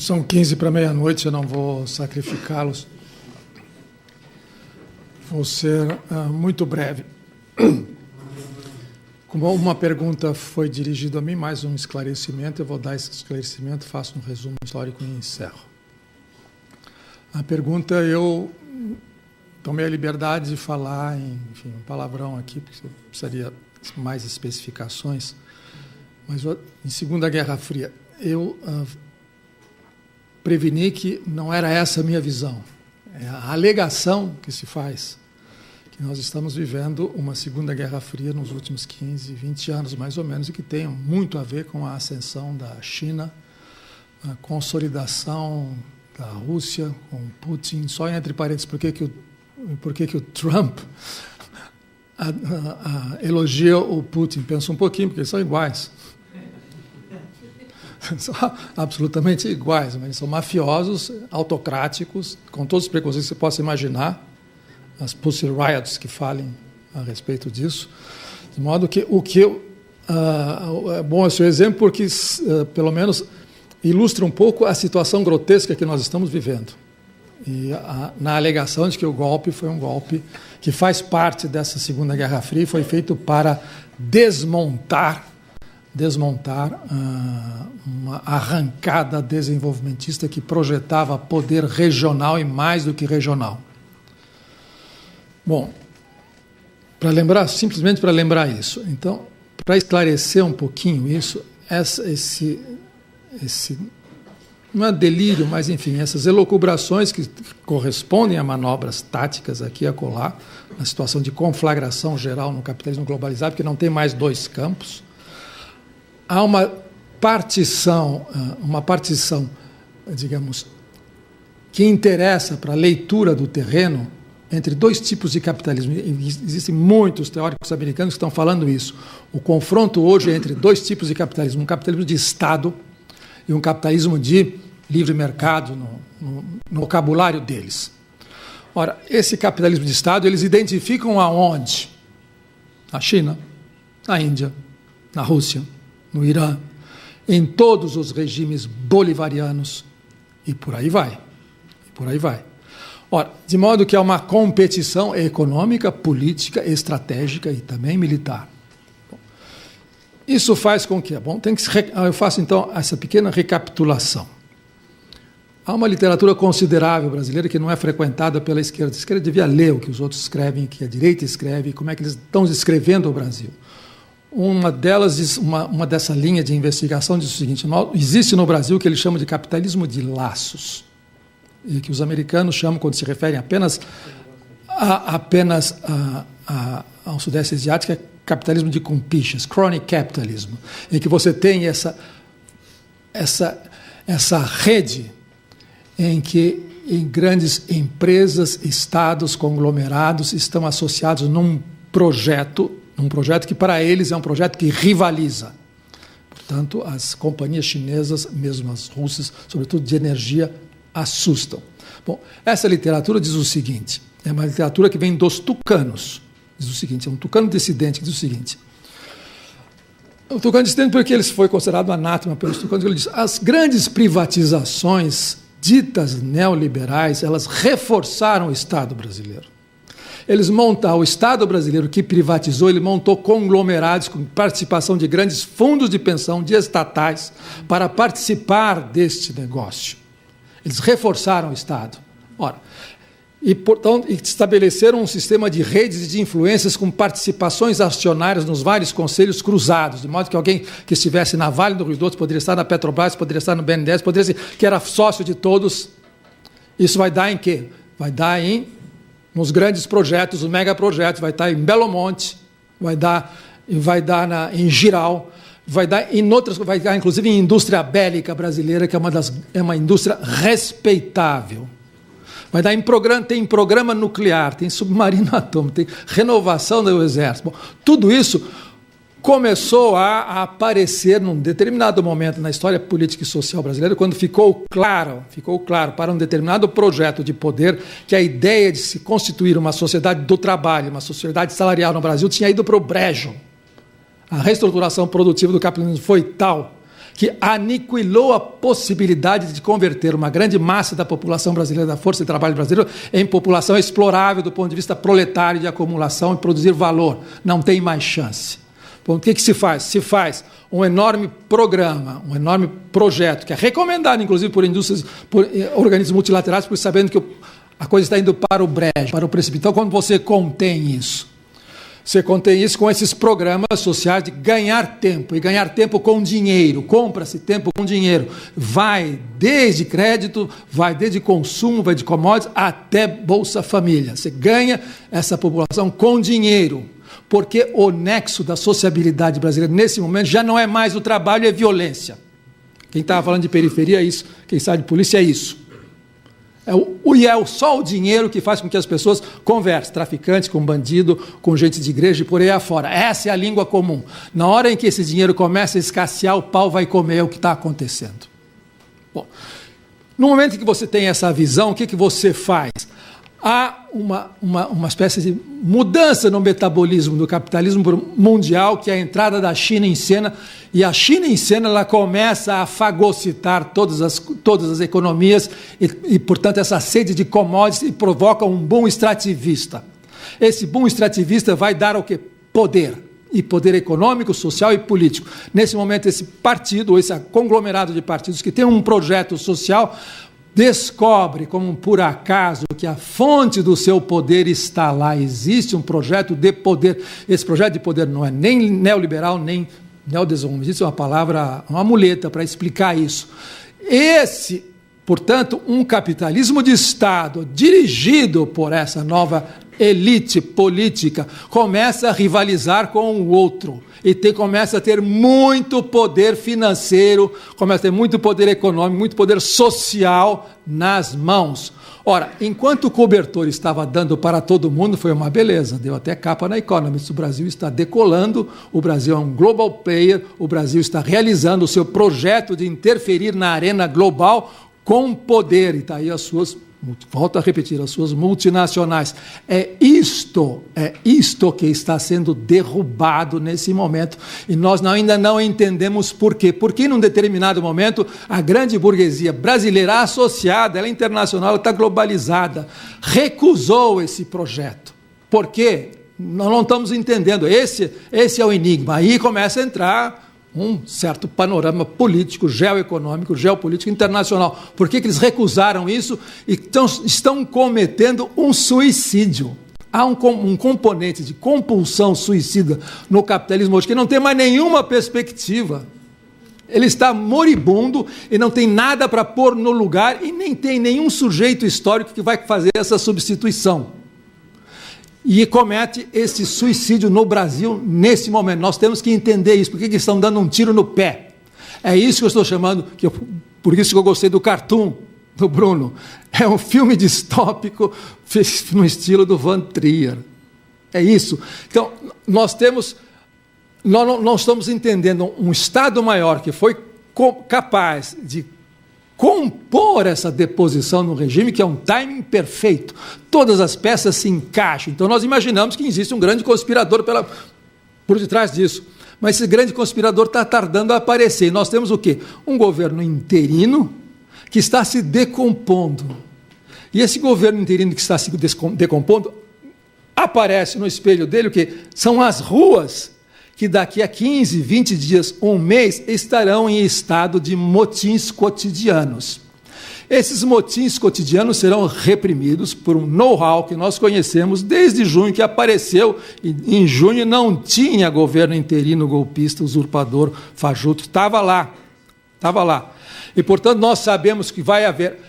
São 15 para meia-noite, eu não vou sacrificá-los. Vou ser muito breve. Como uma pergunta foi dirigida a mim, mais um esclarecimento, eu vou dar esse esclarecimento, faço um resumo histórico e encerro. A pergunta, eu tomei a liberdade de falar em um palavrão aqui, porque eu precisaria de mais especificações, mas em Segunda Guerra Fria, eu preveni que não era essa a minha visão. É a alegação que se faz que nós estamos vivendo uma Segunda Guerra Fria nos últimos 15, 20 anos, mais ou menos, e que tem muito a ver com a ascensão da China, a consolidação da Rússia com Putin. Só entre parênteses, por que o Trump elogia o Putin? Pensa um pouquinho, porque eles são iguais. São absolutamente iguais, mas são mafiosos, autocráticos, com todos os preconceitos que você possa imaginar, as Pussy Riots que falem a respeito disso, de modo que é bom esse exemplo porque, pelo menos, ilustra um pouco a situação grotesca que nós estamos vivendo. E na alegação de que o golpe foi um golpe que faz parte dessa Segunda Guerra Fria e foi feito para desmontar uma arrancada desenvolvimentista que projetava poder regional e mais do que regional. Bom, simplesmente para lembrar isso. Então, para esclarecer um pouquinho isso, esse não é delírio, mas enfim, essas elucubrações que correspondem a manobras táticas aqui e acolá, na situação de conflagração geral no capitalismo globalizado, porque não tem mais dois campos. Há uma partição, digamos, que interessa para a leitura do terreno entre dois tipos de capitalismo. Existem muitos teóricos americanos que estão falando isso. O confronto hoje é entre dois tipos de capitalismo, um capitalismo de Estado e um capitalismo de livre mercado no vocabulário deles. Ora, esse capitalismo de Estado, eles identificam aonde? Na China, na Índia, na Rússia, no Irã, em todos os regimes bolivarianos, e por aí vai. Ora, de modo que há uma competição econômica, política, estratégica e também militar. Bom, isso faz com que... eu faço então essa pequena recapitulação. Há uma literatura considerável brasileira que não é frequentada pela esquerda. A esquerda devia ler o que os outros escrevem, que a direita escreve, como é que eles estão descrevendo o Brasil. Uma delas, uma dessa linha de investigação diz o seguinte: existe no Brasil o que eles chamam de capitalismo de laços, e que os americanos chamam, quando se referem apenas ao Sudeste Asiático, é capitalismo de compichas, crony capitalism, em que você tem essa rede em que grandes empresas, estados, conglomerados estão associados num projeto que para eles é um projeto que rivaliza. Portanto, as companhias chinesas, mesmo as russas, sobretudo de energia, assustam. Bom, essa literatura diz o seguinte, é uma literatura que vem dos tucanos, diz o seguinte, é um tucano dissidente que diz o seguinte: o tucano dissidente porque ele foi considerado anátema pelos tucanos, ele diz: as grandes privatizações ditas neoliberais, elas reforçaram o Estado brasileiro. O Estado brasileiro que privatizou, ele montou conglomerados com participação de grandes fundos de pensão, de estatais, para participar deste negócio. Eles reforçaram o Estado. Portanto, estabeleceram um sistema de redes de influências com participações acionárias nos vários conselhos cruzados, de modo que alguém que estivesse na Vale do Rio Doce poderia estar na Petrobras, poderia estar no BNDES, poderia ser que era sócio de todos. Isso vai dar em quê? Vai dar nos grandes projetos, os megaprojetos, vai estar em Belo Monte, vai dar em Giral, vai dar inclusive em indústria bélica brasileira, que é uma indústria respeitável. Vai dar tem programa nuclear, tem submarino atômico, tem renovação do exército. Bom, tudo isso começou a aparecer num determinado momento na história política e social brasileira, quando ficou claro para um determinado projeto de poder que a ideia de se constituir uma sociedade do trabalho, uma sociedade salarial no Brasil tinha ido para o brejo. A reestruturação produtiva do capitalismo foi tal que aniquilou a possibilidade de converter uma grande massa da população brasileira, da força de trabalho brasileira, em população explorável do ponto de vista proletário de acumulação e produzir valor. Não tem mais chance. Bom, o que se faz? Se faz um enorme programa, um enorme projeto, que é recomendado, inclusive, por indústrias, por organismos multilaterais, porque sabendo que a coisa está indo para o brejo, para o precipício. Então, quando você contém isso? Você contém isso com esses programas sociais de ganhar tempo, e ganhar tempo com dinheiro. Compra-se tempo com dinheiro. Vai desde crédito, vai desde consumo, vai de commodities, até Bolsa Família. Você ganha essa população com dinheiro. Porque o nexo da sociabilidade brasileira, nesse momento, já não é mais o trabalho, é violência. Quem estava falando de periferia é isso, quem sabe de polícia é isso. É só o dinheiro que faz com que as pessoas conversem, traficantes com bandido, com gente de igreja e por aí afora. Essa é a língua comum. Na hora em que esse dinheiro começa a escassear, o pau vai comer, é o que está acontecendo. Bom, no momento que você tem essa visão, o que você faz? Há uma espécie de mudança no metabolismo do capitalismo mundial, que é a entrada da China em cena, e a China em cena ela começa a fagocitar todas as economias e, portanto, essa sede de commodities e provoca um boom extrativista. Esse boom extrativista vai dar o quê? Poder. E poder econômico, social e político. Nesse momento, esse partido, ou esse conglomerado de partidos que tem um projeto social, descobre, como por acaso, que a fonte do seu poder está lá. Existe um projeto de poder. Esse projeto de poder não é nem neoliberal, nem neodesenvolvimentista, isso é uma palavra, uma muleta para explicar isso. Portanto, um capitalismo de Estado dirigido por essa nova elite política começa a rivalizar com o outro e começa a ter muito poder financeiro, começa a ter muito poder econômico, muito poder social nas mãos. Ora, enquanto o cobertor estava dando para todo mundo, foi uma beleza, deu até capa na Economist, o Brasil está decolando, o Brasil é um global player, o Brasil está realizando o seu projeto de interferir na arena global com poder, e está aí volto a repetir, as suas multinacionais. É isto que está sendo derrubado nesse momento, e nós ainda não entendemos por quê. Porque, num determinado momento, a grande burguesia brasileira associada, ela é internacional, ela está globalizada, recusou esse projeto. Por quê? Nós não estamos entendendo. Esse é o enigma. Aí começa a entrar um certo panorama político, geoeconômico, geopolítico internacional. Por que eles recusaram isso e estão cometendo um suicídio? Há um componente de compulsão suicida no capitalismo hoje que não tem mais nenhuma perspectiva. Ele está moribundo e não tem nada para pôr no lugar e nem tem nenhum sujeito histórico que vai fazer essa substituição. E comete esse suicídio no Brasil nesse momento. Nós temos que entender isso. Por que estão dando um tiro no pé? É isso que eu estou chamando, por isso que eu gostei do cartoon do Bruno. É um filme distópico no estilo do Van Trier. É isso. Então, nós estamos entendendo um Estado maior que foi capaz de compor essa deposição no regime, que é um timing perfeito. Todas as peças se encaixam. Então, nós imaginamos que existe um grande conspirador por detrás disso. Mas esse grande conspirador está tardando a aparecer. E nós temos o quê? Um governo interino que está se decompondo. E esse governo interino que está se decompondo, aparece no espelho dele o quê? São as ruas que daqui a 15, 20 dias, um mês, estarão em estado de motins cotidianos. Esses motins cotidianos serão reprimidos por um know-how que nós conhecemos desde junho, que apareceu, e em junho não tinha governo interino golpista, usurpador, fajuto, estava lá. E, portanto, nós sabemos que vai haver...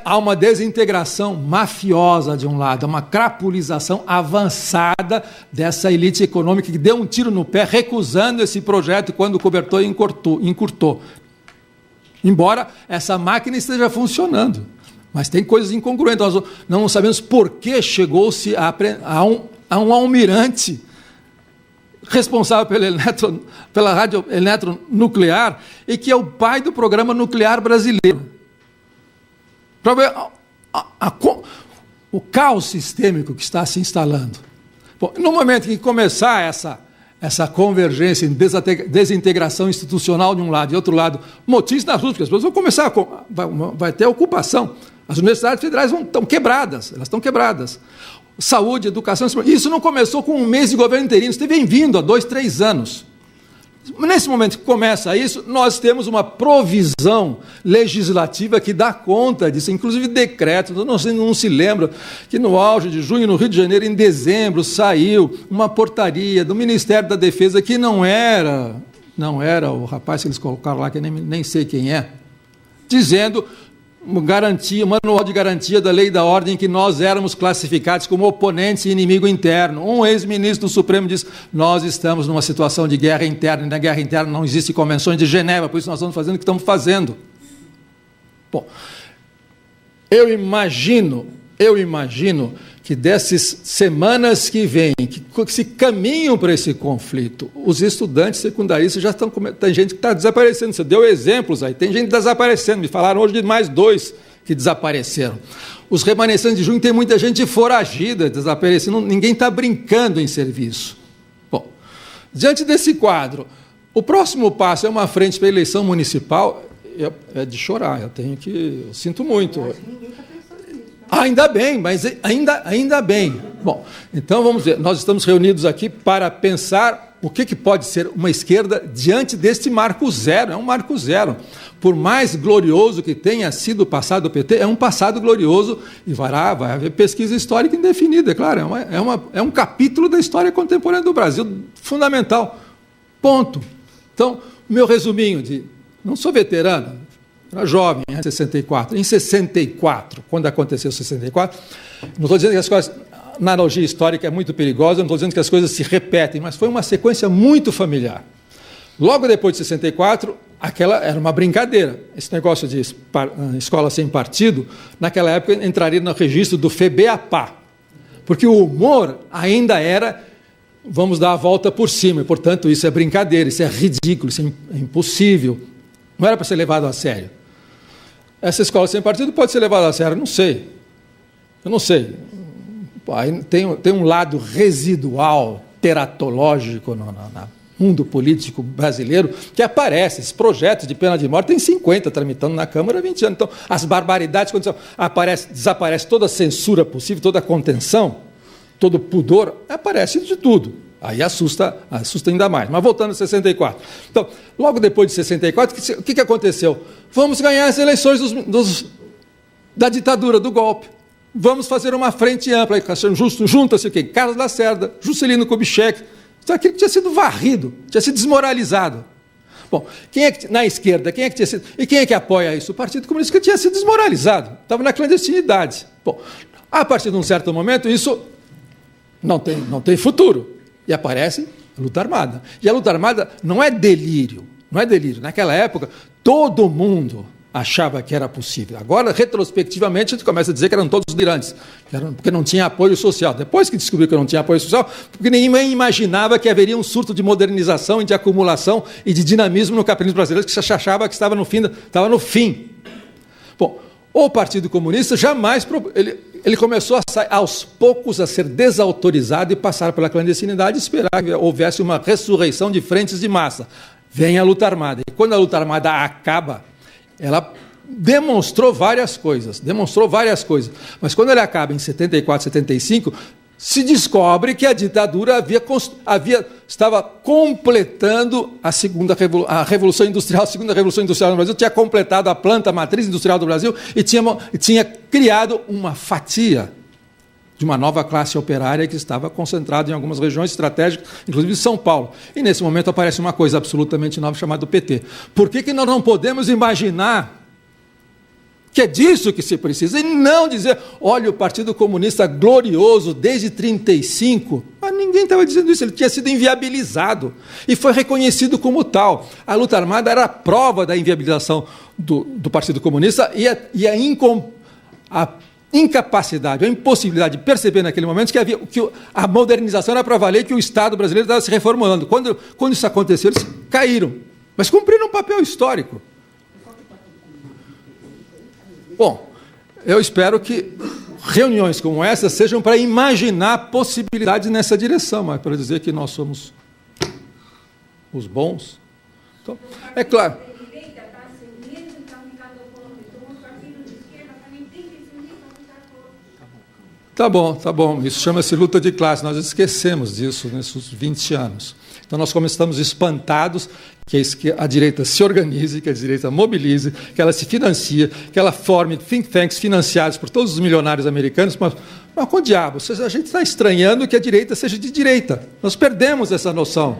há uma desintegração mafiosa de um lado, uma crapulização avançada dessa elite econômica que deu um tiro no pé, recusando esse projeto quando o cobertor encurtou. Embora essa máquina esteja funcionando, mas tem coisas incongruentes. Nós não sabemos por que chegou-se a um almirante responsável pela rádio eletronuclear e que é o pai do programa nuclear brasileiro. Para ver o caos sistêmico que está se instalando. Bom, no momento em que começar essa convergência em desintegração institucional de um lado e outro lado, motins nas ruas, porque as pessoas vão começar, vai ter ocupação. As universidades federais estão quebradas, elas estão quebradas. Saúde, educação, isso não começou com um mês de governo interino, isso vem vindo há 2, 3 anos. Nesse momento que começa isso, nós temos uma provisão legislativa que dá conta disso, inclusive decretos. Não se lembra que no auge de junho, no Rio de Janeiro, em dezembro, saiu uma portaria do Ministério da Defesa que não era o rapaz que eles colocaram lá, que eu nem sei quem é, dizendo manual de garantia da lei e da ordem, que nós éramos classificados como oponentes e inimigo interno. Um ex-ministro do Supremo disse: nós estamos numa situação de guerra interna, e na guerra interna não existe convenções de Genebra, por isso nós estamos fazendo o que estamos fazendo. Bom, eu imagino que dessas semanas que vêm, que se caminham para esse conflito, os estudantes secundaristas já estão... Tem gente que está desaparecendo, você deu exemplos aí, tem gente desaparecendo, me falaram hoje de mais 2 que desapareceram. Os remanescentes de junho, tem muita gente foragida, desaparecendo, ninguém está brincando em serviço. Bom, diante desse quadro, o próximo passo é uma frente para a eleição municipal, é de chorar, eu sinto muito. Ainda bem, mas ainda bem. Bom, então vamos ver, nós estamos reunidos aqui para pensar o que pode ser uma esquerda diante deste marco zero, é um marco zero. Por mais glorioso que tenha sido o passado do PT, é um passado glorioso e vai haver pesquisa histórica indefinida, é claro, é um capítulo da história contemporânea do Brasil, fundamental, ponto. Então, meu resuminho não sou veterano, era jovem, em 64. Em 64, quando aconteceu 64, não estou dizendo que as coisas, na analogia histórica é muito perigosa, não estou dizendo que as coisas se repetem, mas foi uma sequência muito familiar. Logo depois de 64, aquela era uma brincadeira. Esse negócio de escola sem partido, naquela época entraria no registro do FEBEAPA, porque o humor ainda era: vamos dar a volta por cima, e, portanto, isso é brincadeira, isso é ridículo, isso é impossível. Não era para ser levado a sério. Essa escola sem partido pode ser levada a sério? Não sei. Eu não sei. Tem um lado residual, teratológico no mundo político brasileiro que aparece. Esses projetos de pena de morte tem 50 tramitando na Câmara há 20 anos. Então, as barbaridades, quando desaparece toda a censura possível, toda a contenção, todo o pudor, aparece de tudo. Aí assusta ainda mais. Mas voltando a 64. Então, logo depois de 64, o que aconteceu? Vamos ganhar as eleições da ditadura, do golpe. Vamos fazer uma frente ampla. Junta-se o quê? Carlos Lacerda, Juscelino Kubitschek. Então, aquilo que tinha sido varrido, tinha sido desmoralizado. Bom, na esquerda, quem é que tinha sido... E quem é que apoia isso? O Partido Comunista, que tinha sido desmoralizado. Estava na clandestinidade. Bom, a partir de um certo momento, isso não tem futuro. E aparece a luta armada. E a luta armada não é delírio. Naquela época, todo mundo achava que era possível. Agora, retrospectivamente, a gente começa a dizer que eram todos delirantes, porque não tinha apoio social. Depois que descobriu que não tinha apoio social, porque ninguém imaginava que haveria um surto de modernização e de acumulação e de dinamismo no capitalismo brasileiro, que se achava que estava no fim. Bom, o Partido Comunista jamais... Ele começou aos poucos a ser desautorizado e passar pela clandestinidade e esperar que houvesse uma ressurreição de frentes de massa. Vem a luta armada. E quando a luta armada acaba, ela demonstrou várias coisas. Mas quando ela acaba em 74, 75, se descobre que a ditadura estava completando a Revolução Industrial, a segunda Revolução Industrial no Brasil, tinha completado a planta matriz industrial do Brasil e tinha criado uma fatia de uma nova classe operária que estava concentrada em algumas regiões estratégicas, inclusive São Paulo. E nesse momento aparece uma coisa absolutamente nova chamada PT. Por que nós não podemos imaginar que é disso que se precisa, e não dizer, olha, o Partido Comunista glorioso desde 1935, mas ninguém estava dizendo isso, ele tinha sido inviabilizado, e foi reconhecido como tal. A luta armada era a prova da inviabilização do Partido Comunista, e a incapacidade, a impossibilidade de perceber naquele momento que a modernização era para valer, que o Estado brasileiro estava se reformulando. Quando isso aconteceu, eles caíram, mas cumpriram um papel histórico. Bom, eu espero que reuniões como essa sejam para imaginar possibilidades nessa direção, mas para dizer que nós somos os bons. Então, é claro. Tá bom. Isso chama-se luta de classe. Nós esquecemos disso nesses 20 anos. Então, nós estamos espantados que a direita se organize, que a direita mobilize, que ela se financie, que ela forme think tanks financiados por todos os milionários americanos. Mas com o diabo, a gente está estranhando que a direita seja de direita. Nós perdemos essa noção.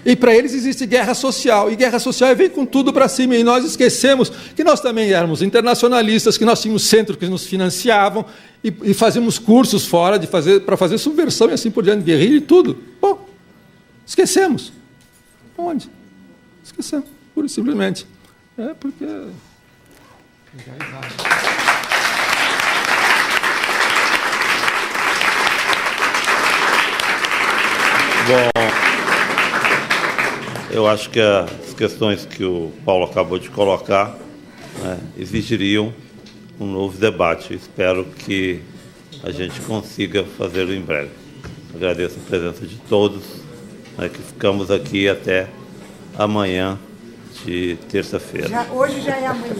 E para eles existe guerra social, e guerra social vem com tudo para cima, e nós esquecemos que nós também éramos internacionalistas, que nós tínhamos centros que nos financiavam, e fazíamos cursos fora para fazer subversão e assim por diante, guerrilha e tudo. Bom, esquecemos. Onde? Esquecemos, pura e simplesmente. É porque... Bom, eu acho que as questões que o Paulo acabou de colocar, né, exigiriam um novo debate. Espero que a gente consiga fazê-lo em breve. Agradeço a presença de todos, né, que ficamos aqui até amanhã de terça-feira. Hoje já é amanhã.